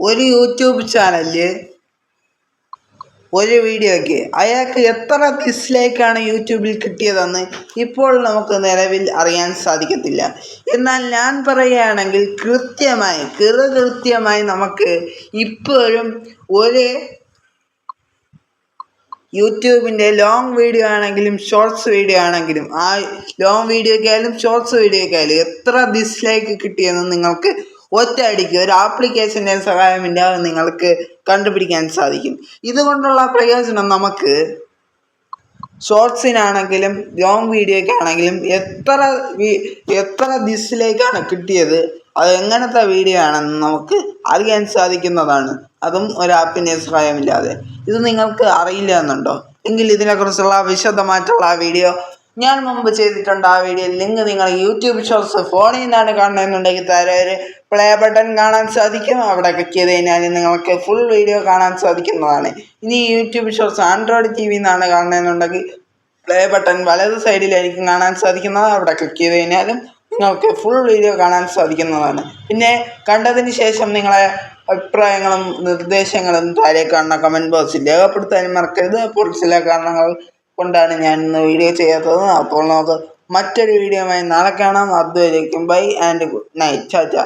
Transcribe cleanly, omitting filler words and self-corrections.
ഒരു യൂട്യൂബ് ചാനലിൽ ഒരു വീഡിയോയ്ക്ക് അയാൾക്ക് എത്ര ഡിസ്ലൈക്കാണ് യൂട്യൂബിൽ കിട്ടിയതെന്ന് ഇപ്പോൾ നമുക്ക് നിലവിൽ അറിയാൻ സാധിക്കത്തില്ല. എന്നാൽ ഞാൻ പറയുകയാണെങ്കിൽ കൃത്യമായി നമുക്ക് ഇപ്പോഴും ഒരു യൂട്യൂബിൻ്റെ ലോങ് വീഡിയോ ആണെങ്കിലും ഷോർട്സ് വീഡിയോ ആണെങ്കിലും ആ ലോങ് വീഡിയോയ്ക്കായാലും ഷോർട്സ് വീഡിയോയ്ക്കായാലും എത്ര ഡിസ്ലൈക്ക് കിട്ടിയെന്ന് നിങ്ങൾക്ക് ഒറ്റയടിക്ക് ഒരു ആപ്ലിക്കേഷൻ്റെ സഹായമില്ലാതെ നിങ്ങൾക്ക് കണ്ടുപിടിക്കാൻ സാധിക്കും. ഇതുകൊണ്ടുള്ള പ്രയോജനം നമുക്ക് ഷോർട്സിനാണെങ്കിലും ലോങ് വീഡിയോയ്ക്കാണെങ്കിലും എത്ര ഡിസ്ലൈക്കാണ് കിട്ടിയത്, അത് എങ്ങനത്തെ വീഡിയോ ആണെന്ന് നമുക്ക് അറിയാൻ സാധിക്കുന്നതാണ്, അതും ഒരു ആപ്പിൻ്റെ സഹായമില്ലാതെ. ഇത് നിങ്ങൾക്ക് അറിയില്ല എന്നുണ്ടോ? എങ്കിൽ ഇതിനെക്കുറിച്ചുള്ള വിശദമായിട്ടുള്ള വീഡിയോ ഞാൻ മുമ്പ് ചെയ്തിട്ടുണ്ട്. ആ വീഡിയോ ലിങ്ക് നിങ്ങൾ യൂട്യൂബ് ഷോർട്സ് ഫോണിൽ നിന്നാണ് കാണുന്നതെന്നുണ്ടെങ്കിൽ താഴെ ഒരു പ്ലേ ബട്ടൺ കാണാൻ സാധിക്കും. അവിടെ ക്ലിക്ക് ചെയ്ത് കഴിഞ്ഞാൽ നിങ്ങൾക്ക് ഫുൾ വീഡിയോ കാണാൻ സാധിക്കുന്നതാണ്. ഇനി യൂട്യൂബ് ഷോർട്സ് ആൻഡ്രോയിഡ് TV നിന്നാണ് കാണുന്നതെന്നുണ്ടെങ്കിൽ പ്ലേ ബട്ടൺ വലത് സൈഡിലായിരിക്കും കാണാൻ സാധിക്കുന്നത്. അവിടെ ക്ലിക്ക് ചെയ്ത് കഴിഞ്ഞാലും നിങ്ങൾക്ക് ഫുൾ വീഡിയോ കാണാൻ സാധിക്കുന്നതാണ്. പിന്നെ കണ്ടതിന് ശേഷം നിങ്ങളെ അഭിപ്രായങ്ങളും നിർദ്ദേശങ്ങളും താഴെ കാണുന്ന കമൻറ്റ് ബോക്സിൽ രേഖപ്പെടുത്താനും മറക്കരുത്. അപ്പോൾ ചില കാരണങ്ങൾ കൊണ്ടാണ് ഞാൻ ഇന്ന് വീഡിയോ ചെയ്യാത്തത്. അപ്പോൾ നമുക്ക് മറ്റൊരു വീഡിയോയുമായി നാളെ കാണാം. അതുവരേക്കും bye and good night. Tata.